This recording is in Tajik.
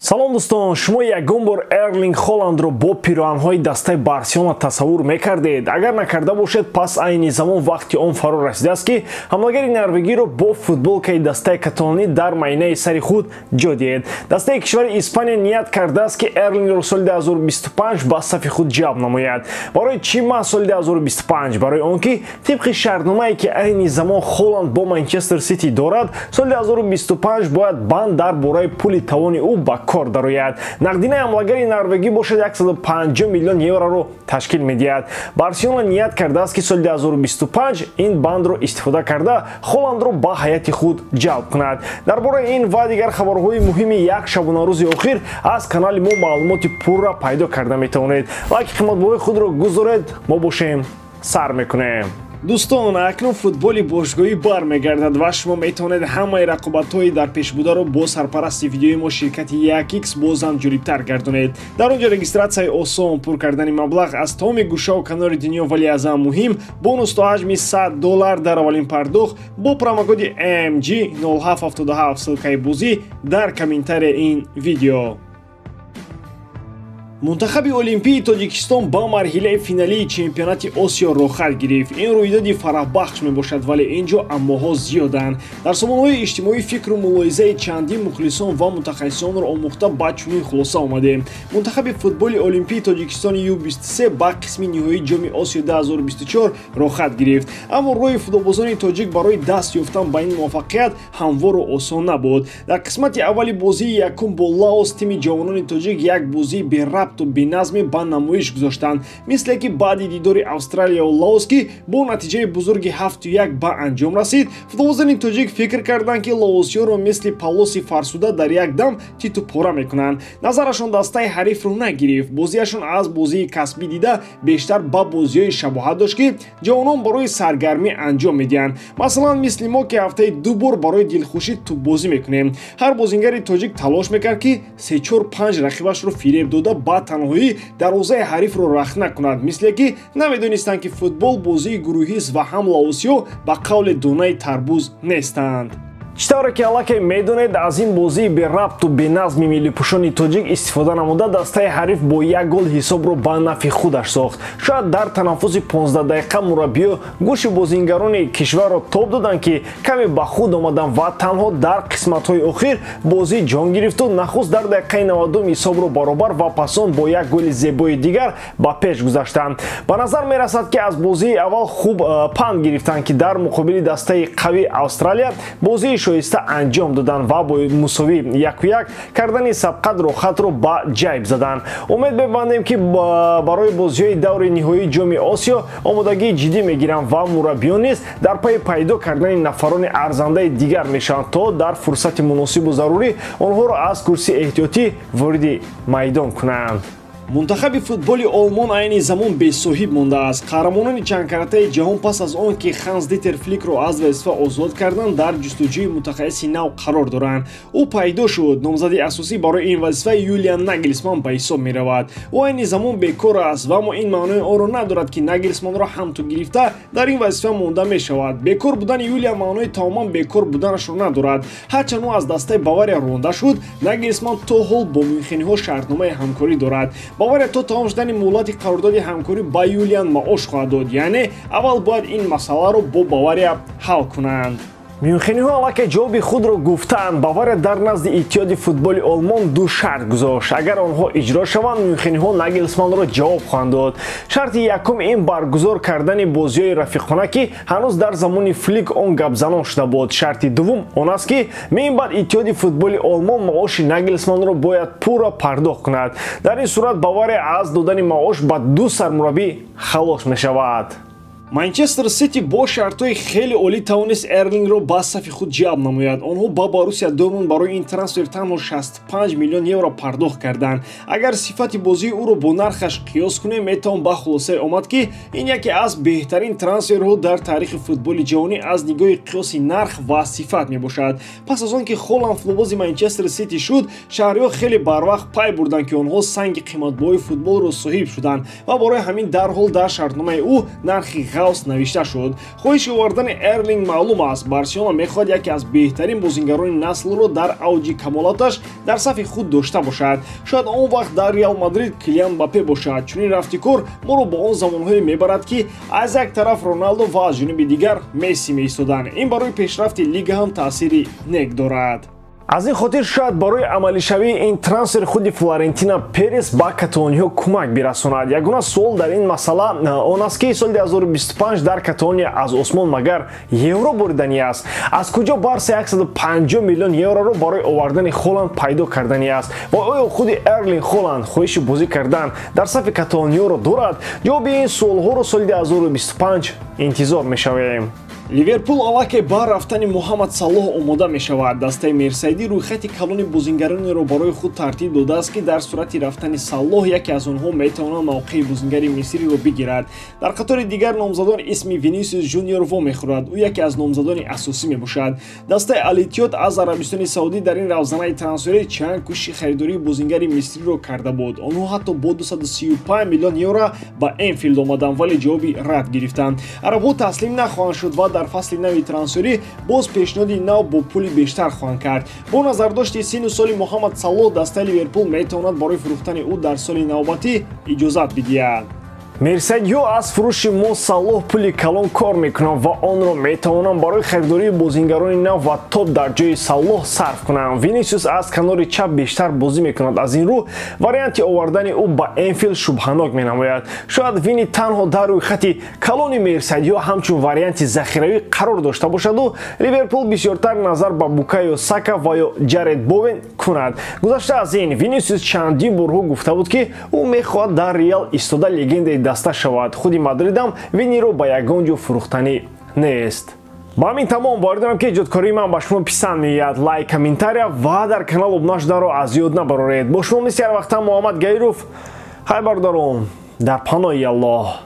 салом дӯстон, шумо ягон бор Эрлинг Холландро бо пироҳанҳои дастаи Барселона тасаввур мекардед? Агар накарда бошед, пас айни замон вақти он фаро расидааст ки ҳамлагари норвегиро бо футболкаи дастаи каталонӣ дар майнаи сари худ ҷой диҳед. Дастаи кишвари Испания ният кардааст ки Эрлингро соли 2025 ба сафи худ ҷалб намояд. Барои чӣ маҳз соли 2025? Барои он ки тибқи шартномае ки айни замон Холланд бо Манчестер Сити дорад, соли 2025 бояд банд дар бораи пули тавони ӯ ба кор дарояд. Нақдинаи ҳамлагари норвегӣ бошад 150 миллион евроро ташкил медиҳад. Барселона ният кардааст ки соли 2025 ин бандро истифода карда Холландро ба ҳайати худ ҷалб кунад. Дар бораи ин ва дигар хабарҳои муҳими як шабонарӯзи охир аз канали мо маълумоти пурра пайдо карда метавонед. Лайки қиматбоҳои худро гузоред, мо бошем сар мекунем. Дӯстон, акнун футболи бошгоҳӣ бармегардад ва шумо метавонед ҳамаи рақобатҳои дар пешбударо бо сарпарасти видеои мо ширкати 1x бозам ҷолибтар гардонед. Дар он ҷо регистратсияи осон, пур кардани маблағ аз тамоми гӯшаву канори дунё, вале аз ҳам муҳим, бонус то ҳаҷми $100 дар аввалин пардохт бо промокоди AMG 0777 ссилкаи бозӣ дар комментарияи ин видео. Мунтахаби олимпии Тоҷикистон ба марҳилаи финалии чемпионати Осиё рохат гирифт. Ин рӯйдоди фарахбахш мебошад, вале ин ҷо аммоҳо зиёданд. Дар сомонаҳои иҷтимоӣ фикру мулоҳизаи чандин мухлисон ва мутахассисонро омӯхта ба чунин хулоса омадем. Мунтахаби футболи олимпии Тоҷикистони U23 ба қисми ниҳоии ҷоми Осиё 2024 рохат гирифт. Аммо роҳи футболбозони тоҷик барои даст ёфтан ба ин муваффақият ҳамвору осон набуд. Дар қисмати аввали бозии якум бо Лаос тими ҷавонони тоҷик як бозии берабт беназме ба намоиш гузоштанд, мисле ки баъди дидори Австралия ва Лаос ки бо натиҷаи бузурги 7-1 ба анҷом расид, футболбозони тоҷик фикр карданд ки лаосиёро мисли палоси фарсуда дар як дам титу пора мекунанд. Назарашон дастаи ҳарифро нагирифт. Бозияшон аз бозии касбӣ дида бештар ба бозиҳои шабоҳат дошт ки ҷавонон барои саргармӣ анҷом медиҳанд. Масалан, мисли мо ки ҳафтаи 2 бор барои дилхушӣ тӯпбозӣ мекунем. Ҳар бозингари тоҷик талош мекард ки 3-4-5 рақибашро фиреб дода ба танҳоӣ дарвозаи ҳарифро рахт накунад, мисле ки намедонистанд ки футбол бозии гурӯҳист ва ҳам лаосиё ба қавли донаи тарбуз нестанд. Чӣ тавре ки аллакай медонед, аз ин бозии берабту беназми миллипӯшони тоҷик истифода намуда дастаи ҳариф бо як гол ҳисобро ба нафи худаш сохт. Шояд дар танаффуси 15 дақиқа мураббиё гӯши бозингарони кишварро тоб доданд ки каме ба худ омадан ва танҳо дар қисматҳои охир бозӣ ҷон гирифту нахуст дар дақиқаи 90 ҳисобро баробар ва пасон бо як голи зебои дигар ба пеш гузаштанд. Ба назар мерасад ки аз бозии аввал хуб панд гирифтанд ки дар муқобили дастаи қавии Австралия бозии шоиста анҷом доданд ва бо мусовӣ 1-1 кардани сабқадро хатро ба ҷайб заданд. Умед мебандем ки барои бозиҳои даври ниҳоии ҷоми Осиё омодагии ҷиддӣ мегиранд ва мураббиён низ дар пайи пайдо кардани нафарони арзандаи дигар мешаванд, то дар фурсати муносибу зарурӣ онҳоро аз курсии эҳтиётӣ вориди майдон кунанд. Мунтахаби футболи олмон айни замон бесоҳиб мондааст. Қаҳрамонони чандкаратаи ҷаҳон пас аз он ки Ханс Дитер Фликро аз вазифа озод карданд, дар ҷустуҷӯи мутахассиси нав қарор доранд. Ӯ пайдо шуд. Номзади асосӣ барои ин вазифа Юлиан Нагельсман ба ҳисоб меравад. Ӯ айни замон бекор аст ва аммо ин маънои онро надорад ки Нагельсманро ҳамту гирифта дар ин вазифа монда мешавад. Бекор будани Юлиан маънои тамоман бекор буданашро надорад. Ҳарчанд ӯ аз дастаи Бавария ронда шуд, Нагельсман то ҳол бо мюнхениҳо шартномаи ҳамкорӣ дорад. Бавария то тамом шудани муҳлати қарордоди ҳамкорӣ ба Юлиан маош хоҳад дод, яъне аввал бояд ин масъаларо бо Бавария ҳал кунанд. мюнхениҳо аллакай ҷавоби худро гуфтанд. Бавария дар назди иттиҳоди футболи олмон ду шарт гузошт. Агар онҳо иҷро шаванд, мюнхениҳо Нагельсманро ҷавоб хоҳанд дод. Шарти якум ин баргузор кардани бозиҳои рафиқона ки ҳанӯз дар замони Флик он гапзанон шуда буд. Шарти дуввум он аст ки меинбаъд иттиҳоди футболи олмон маоши Нагельсманро бояд пурра пардохт кунад. Дар ин сурат Бавария аз додани маош ба ду сармураббӣ халос мешавад. Манчестер Сити бо шартҳои хеле олӣ тавонист Эрлингро ба сафи худ ҷалб намояд. Онҳо ба Боруссия Дормунд барои ин трансфер танҳо 65 миллион евро пардохт карданд. Агар сифати бозии ӯро бо нархаш қиёс кунем, метавон ба хулосае омад ки ин яке аз беҳтарин трансферҳо дар таърихи футболи ҷаҳонӣ аз нигоҳи қиёси нарх ва сифат мебошад. Пас аз он ки Холланд футболбози Манчестер Сити шуд, шаҳриҳо хеле барвақт пай бурданд ки онҳо санги қиматбоҳои футболро соҳиб шуданд ва барои ҳамин дарҳол дар шартномаи ӯ нархи House навишта шуд. Хоҳиши овардани Эрлинг маълум аст. Барселона мехоҳад яке аз беҳтарин бозингарони наслро дар авҷи камолаташ дар сафи худ дошта бошад. Шояд он вақт дар Реал Мадрид Килиан Мбаппе бошад. Чунин рафтикор моро ба он замонҳое мебарад ки аз як тараф Роналдо ва аз ҷониби дигар Месси меистоданд. Ин барои пешрафти лига ҳам таъсири нек дорад. Аз ин хотир шояд барои амалишавии ин трансфери худи Флорентино Перес ба каталониҳо кӯмак бирасонад. Ягона суол дар ин масъала он аст ки соли 2025 дар Каталония аз осмон магар евро буридани аст. Аз куҷо Барса 150 миллион евроро барои овардани Холланд пайдо кардани аст? Ва оё худи Эрлинг Холланд хоҳиши бозӣ кардан дар сафи каталониёро дорад? ҷавоби ин суолҳоро соли 2025 интизор мешавем. Ливерпул аллакай ба рафтани Муҳаммад Салоҳ омода мешавад. Дастаи Мерсайдӣ рӯйхати калони бозингаронеро барои худ тартиб додааст ки дар сурати рафтани Салоҳ яке аз онҳо метавонад мавқеи бозингари мисриро бигирад. Дар қатори дигар номзадон исми Винисиус Жуниор во мехӯрад. Ӯ яке аз номзадони асосӣ мебошад. Дастаи Алитиёт аз Арабистони Саудӣ дар ин равзанаи трансферӣ чанд кӯшиши харидории бозингари мисриро карда буд. Онҳо ҳатто бо 235 миллион евро ба Энфилд омаданд, вале ҷавоби рад гирифтанд. Арабҳо таслим нахоҳанд шуд ва дар фасли нави трансферӣ боз пешниҳоди нав бо пули бештар хоҳанд кард. Бо назардошти сину соли Муҳаммад Салоҳ, дастаи Ливерпул метавонад барои фурӯхтани ӯ дар соли навбатӣ иҷозат бидиҳад. Мерсайдиҳо аз фурӯши Мо Салоҳ пули калон кор мекунанд ва онро метавонанд барои харидории бозингарони нав ва топ дар ҷои Салоҳ сарф кунанд. Винисиус аз канори чап бештар бозӣ мекунад. Аз ин рӯ варианти овардани ӯ ба Энфилд шубҳанок менамояд. Шояд Вини танҳо дар рӯйхати калони Мерсайдиҳо ҳамчун варианти захиравӣ қарор дошта бошаду Ливерпул бисёртар назар ба Букайо Сака ва ё Ҷаред Бовен кунад. Гузашта аз ин, Винисиус чандин борҳо гуфта буд ки ӯ мехоҳад дар Реал истода легендаи даста шавад. Худи Мадридам Виниро ба ягон ҷо фурӯхтанӣ нест. Ба ҳамин тамом боидарам ки иҷодкории ман ба шумо писанд меояд. Лайк, комментария ва дар канал обуна шуданро аз ёд набароред. Бо шумо мисли ҳар вақтам Муҳаммад Гайров. Хайбардорум дар паноҳи Аллоҳ.